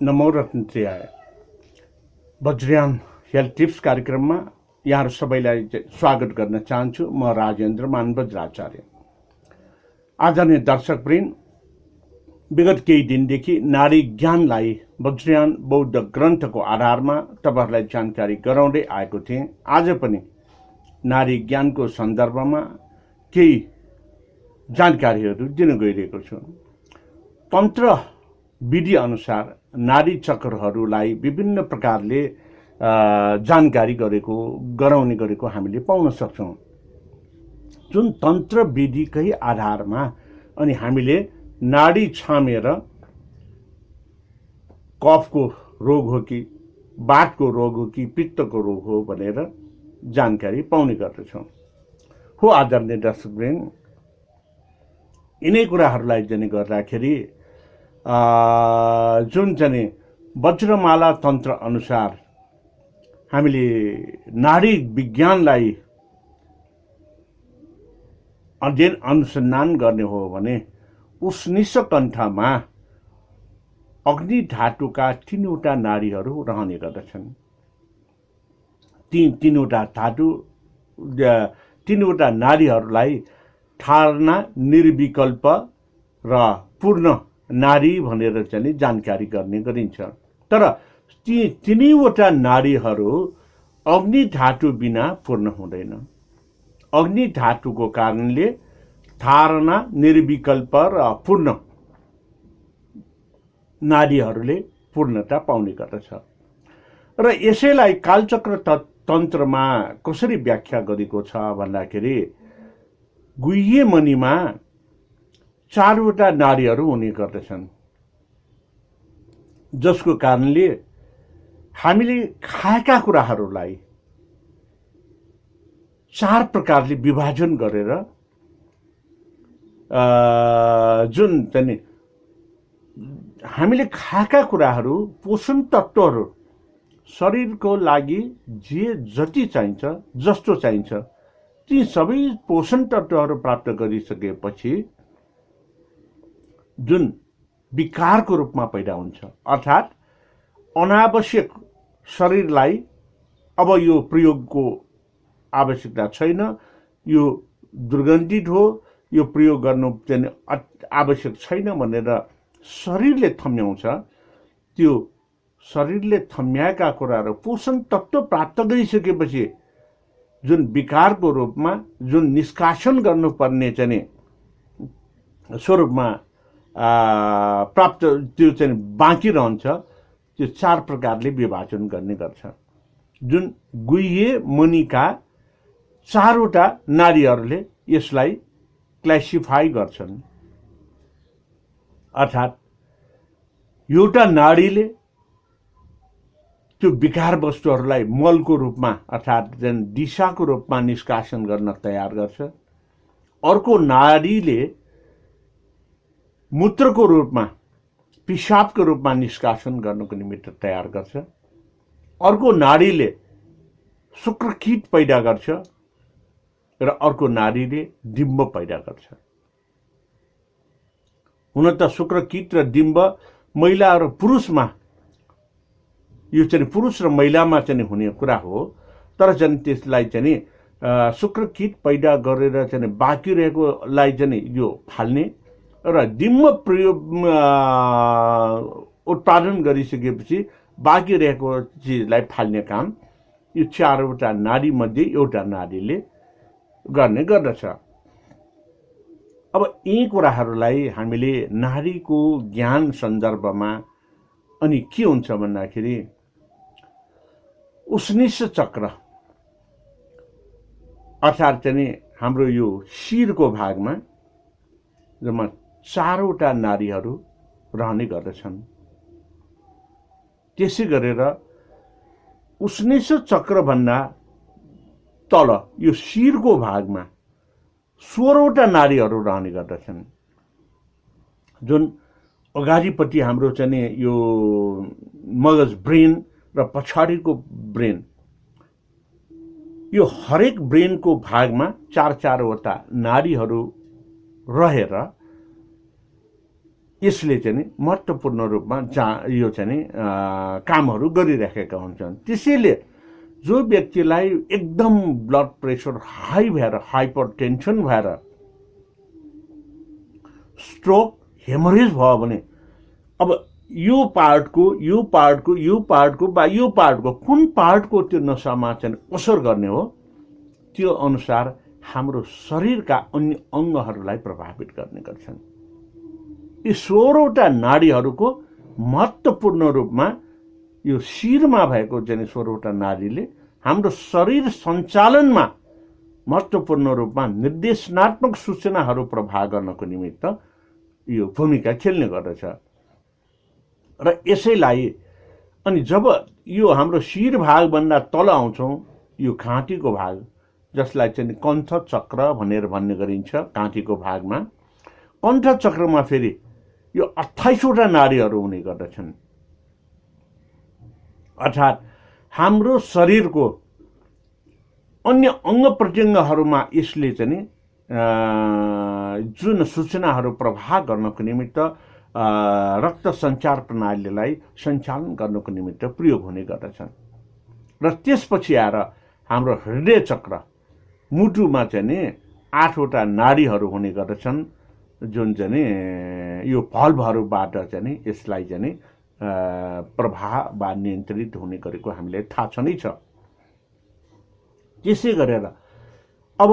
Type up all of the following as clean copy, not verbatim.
नमो रत्नप्रियाय Vajrayana health tips कार्यक्रममा यहाँहरू सबैलाई स्वागत गर्न चाहन्छु। म राजेन्द्र मानवज्राचार्य। आदरणीय दर्शकवृन्द, विगत केही दिनदेखि नारी ज्ञानलाई वज्रयान बौद्ध ग्रन्थको आधारमा तपाईहरुलाई जानकारी गराउँदै आएको थिएँ। आज पनि नारी ज्ञानको सन्दर्भमा केही जानकारीहरू दिन गइरहेको छु। तन्त्र विधि अनुसार नारी चक्रहरूलाई विभिन्न प्रकारले जानकारी गराउने गरेको हामीले पाउन सक्छौं। जुन तन्त्र विधिकै आधारमा अनि हामीले नाडी छामेर कफको रोग हो कि बातको रोग हो कि पित्तको रोग हो भनेर जानकारी पाउने गर्दछौं। हो आदरणीय दर्शकवृन्द, यिनै कुराहरूलाई जने गर्दाखेरि जुन चाहिँ वज्रमाला तन्त्र अनुसार हामीले नाडी विज्ञानलाई अध्ययन अनुसन्धान गर्ने हो भने उस निशकण्ठमा अग्नि धातुका तीनवटा नाडीहरू रहने गर्दछन्। तीनवटा नाडीहरूलाई धारणा, निर्विकल्प र पूर्ण नाडी भनेर चाहिँ जानकारी गर्ने गरिन्छ। तर ती तीनैवटा नाडीहरू अग्नि धातु बिना पूर्ण हुँदैन। अग्नि धातुको कारणले धारणा, निर्विकल्प र पूर्ण नाडीहरूले पूर्णता पाउने गर्दछ। र यसैलाई कालचक्र तन्त्रमा कसरी व्याख्या गरेको छ भन्दाखेरि गुह्य मणिमा चारवटा नाडीहरू हुने गर्दछन्, जसको कारणले हामीले खाएका कुराहरूलाई चार प्रकारले विभाजन गरेर जुन चाहिँ हामीले खाएका कुराहरू पोषण तत्त्वहरू शरीरको लागि जति चाहिन्छ, जस्तो चाहिन्छ, ती सबै पोषण तत्त्वहरू प्राप्त गरिसकेपछि जुन विकारको रूपमा पैदा हुन्छ, अर्थात् अनावश्यक शरीरलाई अब यो प्रयोगको आवश्यकता छैन, यो दुर्गन्धित हो, यो प्रयोग गर्नु चाहिँ आवश्यक छैन भनेर शरीरले थम्याउँछ। त्यो शरीरले थम्याएका कुराहरू पोषण तत्त्व प्राप्त गरिसकेपछि जुन विकारको रूपमा जुन निष्कासन गर्नुपर्ने चाहिँ स्वरूपमा प्राप्त त्यो चाहिँ बाँकी रहन्छ, त्यो चार प्रकारले विभाजन गर्ने गर्छ। जुन गुह्य मणिका चारवटा नाडीहरूले यसलाई क्लासिफाई गर्छन्। अर्थात् एउटा नाडीले त्यो विकार वस्तुहरूलाई मलको रूपमा अर्थात् दिशाको रूपमा निष्कासन गर्न तयार गर्छ। अर्को नाडीले मूत्रको रूपमा, पिसाबको रूपमा निष्कासन गर्नको निमित्त तयार गर्छ। अर्को नाडीले शुक्रकीट पैदा गर्छ र अर्को नाडीले डिम्ब पैदा गर्छ। हुन त शुक्रकीट र डिम्ब महिला र पुरुषमा, यो चाहिँ पुरुष र महिलामा चाहिँ हुने कुरा हो, तर चाहिँ त्यसलाई चाहिँ शुक्रकीट पैदा गरेर चाहिँ बाँकी रहेकोलाई चाहिँ यो फाल्ने र डिम्ब प्रयोग उत्पादन गरिसकेपछि बाँकी रहेको चिजलाई फाल्ने काम यो चारवटा नाडी मध्ये एउटा नाडीले गर्ने गर्दछ। अब यी कुराहरूलाई हामीले नारीको ज्ञान सन्दर्भमा अनि के हुन्छ भन्दाखेरि उष्णिश चक्र अर्थात् चाहिँ हाम्रो यो शिरको भागमा जम्मा चारवटा नाडीहरू रहने गर्दछन्। त्यसै गरेर उष्णिश चक्र भन्दा तल यो शिरको भागमा 16वटा नाडीहरू रहने गर्दछन्। जुन अगाडिपट्टि हाम्रो चाहिँ यो मगज ब्रेन र पछाडिको ब्रेन, यो हरेक ब्रेनको भागमा चार चारवटा नाडीहरू रहेर यसले चाहिँ नि महत्त्वपूर्ण रूपमा यो चाहिँ नि कामहरू गरिराखेका हुन्छन्। त्यसैले जो व्यक्तिलाई एकदम ब्लड प्रेसर हाई भएर हाइपरटेन्सन भएर स्ट्रोक हेमोरेज भयो भने अब यो पार्टको कुन पार्टको त्यो नसामा चाहिँ असर गर्ने हो, त्यो अनुसार हाम्रो शरीरका अन्य अङ्गहरूलाई प्रभावित गर्ने गर्छन्। यी 16वटा नाडीहरूको महत्त्वपूर्ण रूपमा यो शिरमा भएको चाहिँ 16वटा नाडीले हाम्रो शरीर सञ्चालनमा महत्त्वपूर्ण रूपमा निर्देशनात्मक सूचनाहरू प्रवाह गर्नको निमित्त यो भूमिका खेल्ने गर्दछ। र यसैलाई अनि जब यो हाम्रो शिर भागभन्दा तल आउँछौँ, यो घाँटीको भाग जसलाई चाहिँ कण्ठ चक्र भनेर भन्ने गरिन्छ, घाँटीको भागमा कण्ठ चक्रमा फेरि यो 28वटा नाडीहरू हुने गर्दछन्। अर्थात् हाम्रो शरीरको अन्य अङ्ग प्रत्यङ्गहरूमा यसले चाहिँ जुन सूचनाहरू प्रवाह गर्नको निमित्त रक्त सञ्चार प्रणालीलाई सञ्चालन गर्नको निमित्त प्रयोग हुने गर्दछन्। र त्यसपछि आएर हाम्रो हृदय चक्र मुटुमा चाहिँ नि 8वटा नाडीहरू हुने गर्दछन्, जुन चाहिँ यो भल्भहरूबाट चाहिँ नि यसलाई चाहिँ नि प्रवाह वा नियन्त्रित हुने गरेको हामीलाई थाहा छ नै छ। त्यसै गरेर अब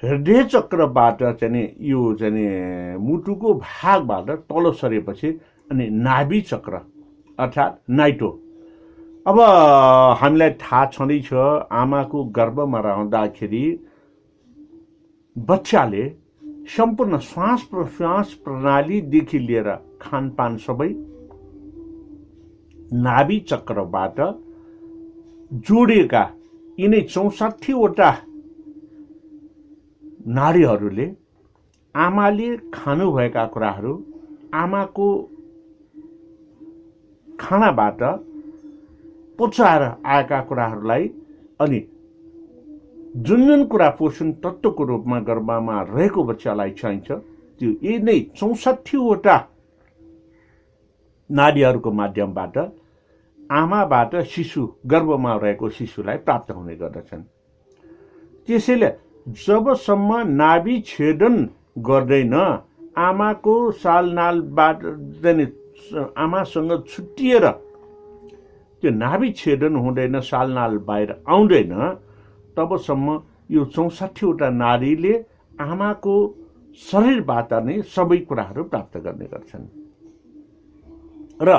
हृदय चक्रबाट चाहिँ नि यो चाहिँ नि मुटुको भागबाट तल सरेपछि अनि नाभि चक्र अर्थात् नाइटो। अब हामीलाई थाहा छँदैछ आमाको गर्भमा रहँदाखेरि बच्चाले सम्पूर्ण श्वास प्रश्वास प्रणालीदेखि लिएर खानपान सबै नाभि चक्रबाट जोडिएका यिनै 64वटा नाडीहरूले आमाले खानुभएका कुराहरू, आमाको खानाबाट पचाएर आएका कुराहरूलाई अनि जुन कुरा पोषण तत्त्वको रूपमा गर्भमा रहेको बच्चालाई चाहिन्छ त्यो यिनै 64वटा नाडीहरूको माध्यमबाट आमाबाट शिशु गर्भमा रहेको शिशुलाई प्राप्त हुने गर्दछन्। त्यसैले जबसम्म नाभि छेदन गर्दैन, आमाको सालनालबाट आमासँग छुट्टिएर त्यो नाभि छेदन हुँदैन, सालनाल बाहिर आउँदैन, तबसम्म यो 64वटा नाडीले आमाको शरीरबाट नै सबै कुराहरू प्राप्त गर्ने गर्छन्। र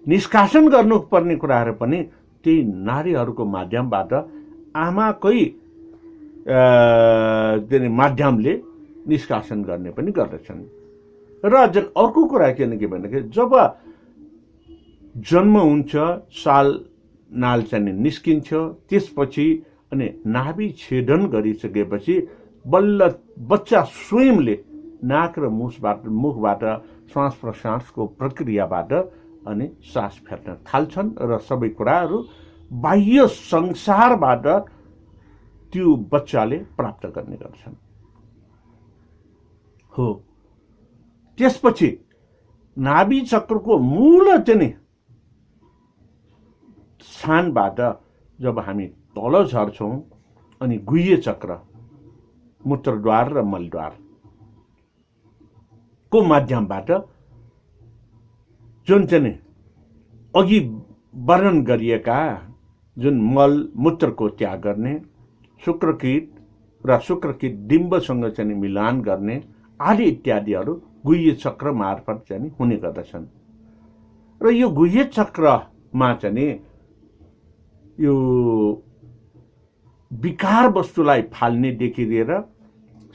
निष्कासन गर्नुपर्ने कुराहरू पनि त्यही नाडीहरूको माध्यमबाट आमाकै माध्यमले निष्कासन गर्ने पनि गर्दछन्। र अर्को कुरा के भन्दाखेरि जब जन्म हुन्छ, साल नाल चाहिँ निस्किन्छ, त्यसपछि अनि नाभि छेदन गरिसकेपछि बल्ल बच्चा स्वयंले नाक र मुखबाट श्वास प्रश्वासको प्रक्रियाबाट अनि सास फेर्न थाल्छन् र सबै कुराहरू बाह्य संसारबाट त्यो बच्चाले प्राप्त गर्ने गर्छन्। हो, त्यसपछि नाभि चक्रको मूल चाहिँ स्थानबाट जब हामी तल झर्छौँ अनि गुह्य चक्र, मूत्रद्वार र मलद्वार को माध्यमबाट जुन चाहिँ अघि वर्णन गरिएका जुन मल मूत्रको त्याग गर्ने, शुक्रकीट र शुक्रकीट डिम्बसँग चाहिँ मिलान गर्ने आदि इत्यादिहरू गुह्य चक्र मार्फत चाहिँ हुने गर्दछन्। र यो गुह्य चक्रमा चाहिँ यो विकार वस्तुलाई फाल्नेदेखि लिएर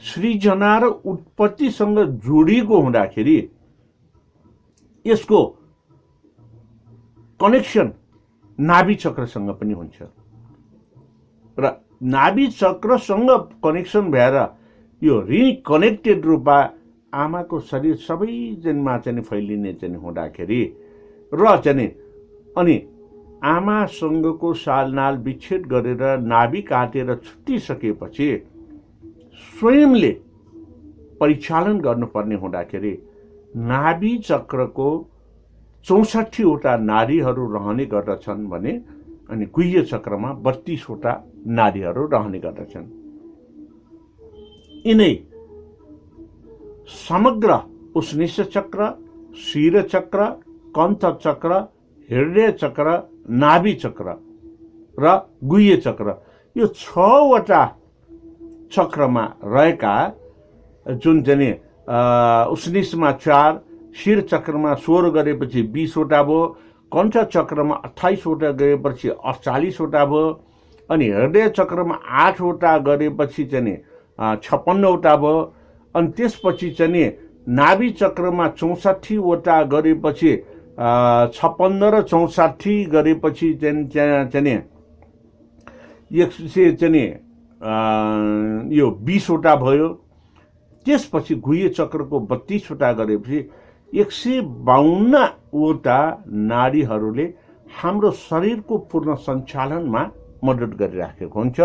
सृजना र उत्पत्तिसँग जोडिएको हुँदाखेरि यसको कनेक्सन नाभि चक्रसँग पनि हुन्छ र नाभि चक्रसँग कनेक्सन भएर यो रिकनेक्टेड रूपमा आमाको शरीर सबै जनमा चाहिँ फैलिने चाहिँ हुँदाखेरि र चाहिँ अनि आमासँगको सालनाल विच्छेद गरेर नाभि काटेर छुट्टिसकेपछि स्वयंले परिचालन गर्नुपर्ने हुँदाखेरि नाभि चक्रको 64 वटा नाडीहरू रहने गर्दछन् भने अनि गुह्य चक्रमा 32 वटा नाडीहरू रहने गर्दछन्। यिनै समग्र उष्णेश चक्र, शिर चक्र, कण्ठ चक्र, हृदय चक्र, नाभि चक्र र गुह्य चक्र, यो 6 वटा चक्रमा रहेका जुन चाहिँ उष्णेशमा 4, शिर चक्रमा 16 गरेपछि 20 वटा भयो, कण्ठ चक्रमा 28 वटा गरेपछि 48 वटा भयो, अनि हृदय चक्रमा 8 वटा गरेपछि चाहिँ 56 वटा भयो, अनि त्यसपछि चाहिँ नाभि चक्रमा 64 वटा गरेपछि 56 र 64 गरेपछि चाहिँ 100 चाहिँ यो 20 वटा भयो। त्यसपछि गुह्य चक्रको 32 वटा गरेपछि 152 वटा नाडीहरूले हाम्रो शरीरको पूर्ण सञ्चालनमा मद्दत गरिराखेको हुन्छ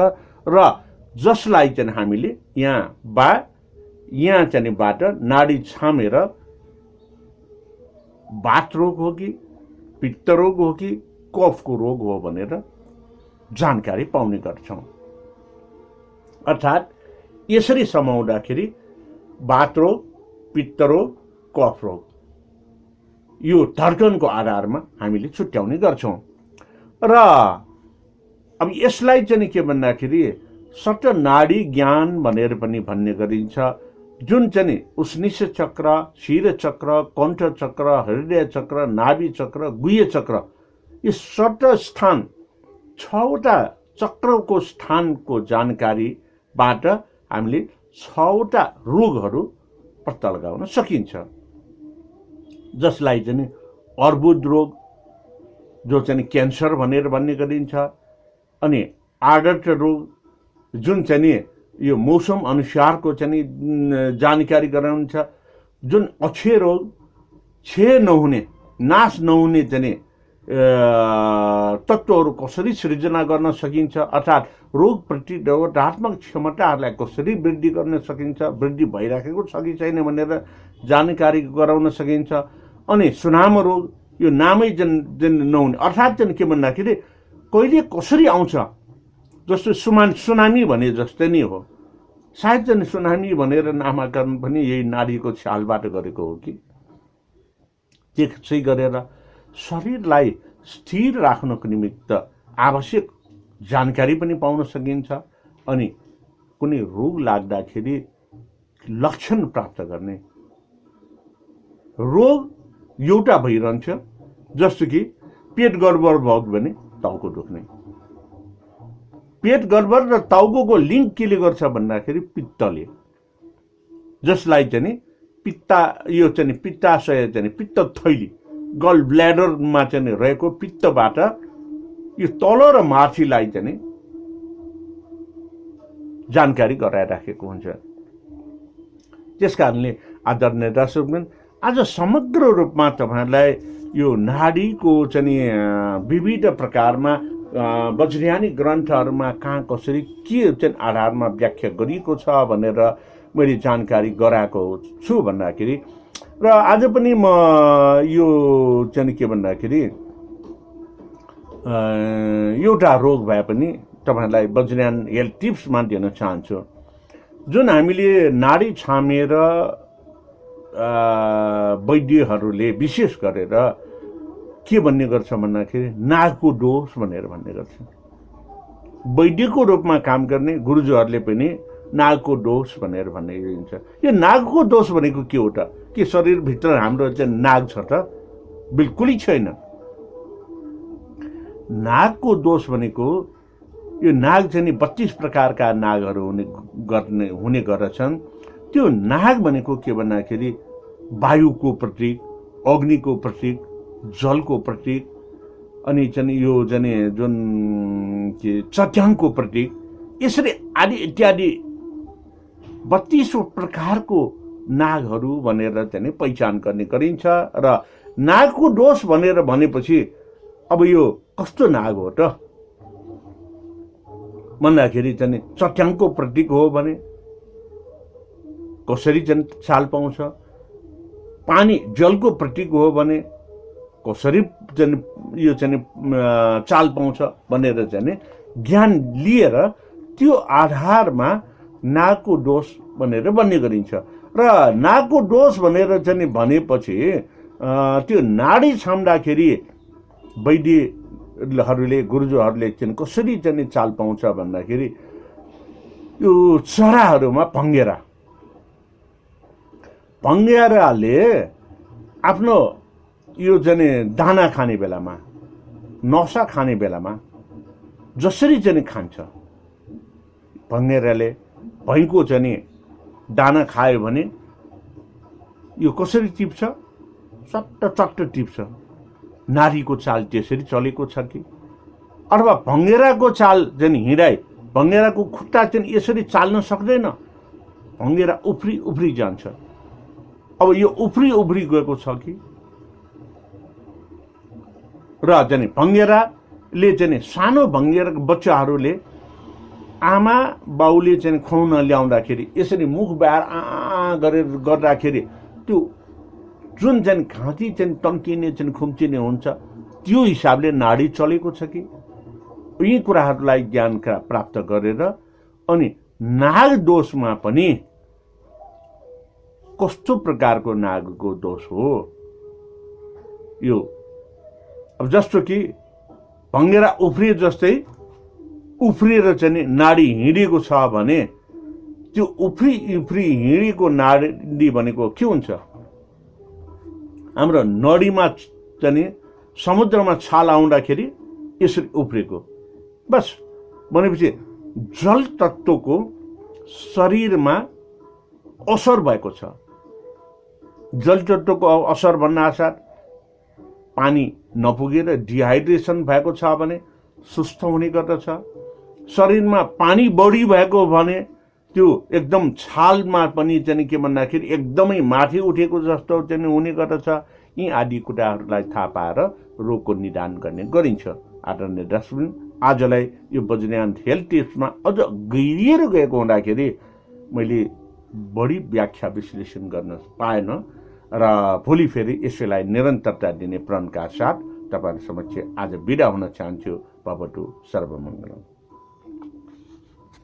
र जसलाई चाहिँ हामीले यहाँ चाहिँ बाट नाडी छामेर वात रोग हो कि पित्त रोग हो कि कफको रोग हो भनेर जानकारी पाउने गर्छौं। अर्थात् यसरी समाउँदाखेरि वात रोग, पित्त रोग, कफ रोग यो धड्कनको आधारमा हामीले छुट्याउने गर्छौं। र अब यसलाई चाहिँ के भन्दाखेरि सट नाडी ज्ञान भनेर पनि भन्ने गरिन्छ, जुन चाहिँ उष्णेश चक्र, शिर चक्र, कण्ठ चक्र, हृदय चक्र, नाभि चक्र, गुह्य चक्र, यो सट स्थान 6 वटा चक्रको स्थानको जानकारीबाट हामीले 6 वटा रोगहरू पत्ता लगाउन सकिन्छ, जसलाई चाहिँ अर्बुद रोग जो चाहिँ क्यान्सर भनेर भन्ने गरिन्छ, अनि आर्डर्ट रोग जुन चाहिँ यो मौसम अनुसारको चाहिँ जानकारी गराउँछ, जुन अक्षय रोग क्षय नहुने नाश नहुने चाहिँ तत्त्वहरू कसरी सृजना गर्न सकिन्छ, अर्थात् रोग प्रतिरोधात्मक क्षमताहरूलाई कसरी वृद्धि गर्न सकिन्छ, वृद्धि भइराखेको छ कि छैन भनेर जानकारी गराउन सकिन्छ। अनि सुनामो रोग यो नामै जुन नहुने, अर्थात् चाहिँ के भन्दाखेरि कहिले कसरी आउँछ, जस्तो सुनामी भने जस्तै नै हो। सायद चाहिँ सुनामी भनेर नामाकरण पनि यही नाडीको छालबाट गरेको हो कि त्यसै गरेर शरीरलाई स्थिर राख्नको निमित्त आवश्यक जानकारी पनि पाउन सकिन्छ, अनि कुनै रोग लाग्दाखेरि लक्षण प्राप्त गर्ने। रोग एउटा भइरहन्छ, जस्तो कि पेट गडबड भयो भने टाउको दुख्ने। पेट गडबड र टाउको लिङ्क केले गर्छ भन्दाखेरि पित्तले, जसलाई चाहिँ यो चाहिँ पित्ताशय चाहिँ पित्त थैली गल ब्ल्याडरमा चाहिँ रहेको पित्तबाट यो तल र माथिलाई चाहिँ जानकारी गराइराखेको हुन्छ। त्यसकारणले आदरणीय दर्शकवृन्द, आज समग्र रूपमा तपाईहरुलाई यो नाडीको चाहिँ विविध प्रकारमा वज्रयानी ग्रन्थहरूमा कहाँ कसरी के चाहिँ आधारमा व्याख्या गरिएको छ भनेर मैले जानकारी गराएको छु भन्दाखेरि, र आज पनि म यो चाहिँ के भन्दाखेरि एउटा रोग भए पनि तपाईहरुलाई वज्रयान हेल्थ टिप्समा दिन चाहन्छु। जुन हामीले नाडी छामेर वैद्यहरूले विशेष गरेर के भन्ने गर्छ भन्दाखेरि नागको दोष भनेर भन्ने गर्छ। वैद्यको रूपमा काम गर्ने गुरुजहरूले पनि नागको दोष भनेर भन्ने गरिन्छ। यो नागको दोष भनेको के हो त? के शरीरभित्र हाम्रो चाहिँ नाग छ त? बिल्कुलै छैन। नागको दोष भनेको यो नाग चाहिँ 32 प्रकारका नागहरू हुने गर्दछन्। त्यो नाग भनेको के भन्दाखेरि वायुको प्रतीक, अग्निको प्रतीक, जलको प्रतीक, अनि चाहिँ यो चाहिँ जुन के चट्याङको प्रतीक, यसरी आदि इत्यादि 32 प्रकारको नागहरू भनेर चाहिँ पहिचान गर्ने गरिन्छ। र नागको दोष भनेर भनेपछि अब यो कस्तो नाग हो त भन्दाखेरि चाहिँ चट्याङको प्रतीक हो भने कसरी चाहिँ चाल पाउँछ? पानी जलको प्रतीक हो भने कसरी चाहिँ यो चाहिँ चाल पाउँछ भनेर चाहिँ ज्ञान लिएर त्यो आधारमा नागको दोष भनेर भन्ने गरिन्छ। र नागको दोष भनेर चाहिँ भनेपछि त्यो नाडी छाम्दाखेरि वैद्यहरूले गुरुजहरूले चाहिँ कसरी चाहिँ चाल पाउँछ भन्दाखेरि यो चराहरूमा भङ्गेराले आफ्नो यो चाहिँ दाना खाने बेलामा नसा खाने बेलामा जसरी चाहिँ खान्छ भङ्गेराले भैँको चाहिँ दाना खायो भने यो कसरी टिप्छ चट्ट टिप्छ। नारीको चाल त्यसरी चलेको छ कि अथवा भङ्गेराको चाल चाहिँ हिँडाइ भङ्गेराको खुट्टा चाहिँ यसरी चाल्न सक्दैन भङ्गेरा उफ्री जान्छ। अब यो उफ्री गएको छ कि र चाहिँ भङ्गेराले चाहिँ सानो भङ्गेरा बच्चाहरूले आमा बाउले चाहिँ खुवाउन ल्याउँदाखेरि यसरी मुख बाहिर गरेर गर्दाखेरि त्यो जुन चाहिँ घाँटी चाहिँ तन्किने चाहिँ खुम्चिने हुन्छ त्यो हिसाबले नाडी चलेको छ कि यी कुराहरूलाई ज्ञान प्राप्त गरेर अनि नाग दोषमा पनि कस्तो प्रकारको नागको दोष हो यो। अब जस्तो कि भङ्गेरा उफ्रिए जस्तै उफ्रिएर चाहिँ नाडी हिँडेको छ भने त्यो उफ्री हिँडेको नाडी भनेको के हुन्छ हाम्रो नडीमा चाहिँ समुद्रमा छाल आउँदाखेरि यसरी उफ्रेको बस भनेपछि जल तत्त्वको शरीरमा असर भएको छ। जल तत्त्वको असर भन्नासाथ पानी नपुगेर डिहाइड्रेसन भएको छ भने सुस्त हुने गर्दछ। शरीरमा पानी बढी भएको भने त्यो एकदम छालमा पनि चाहिँ के भन्दाखेरि एकदमै माथि उठेको जस्तो चाहिँ हुने गर्दछ। यी आदि कुराहरूलाई थाहा पाएर रोगको निदान गर्ने गरिन्छ। आदरणीय दर्शकवृन्द, आजलाई यो वज्रयान हेल्थ टिप्समा अझ गहिरिएर गएको हुँदाखेरि मैले बढी व्याख्या विश्लेषण गर्न पाएन र भोलि फेरि यसैलाई निरन्तरता दिने प्रणका साथ तपाईहरु समक्ष आज बिदा हुन चाहन्छु। भवतु सर्वमङ्गलम्।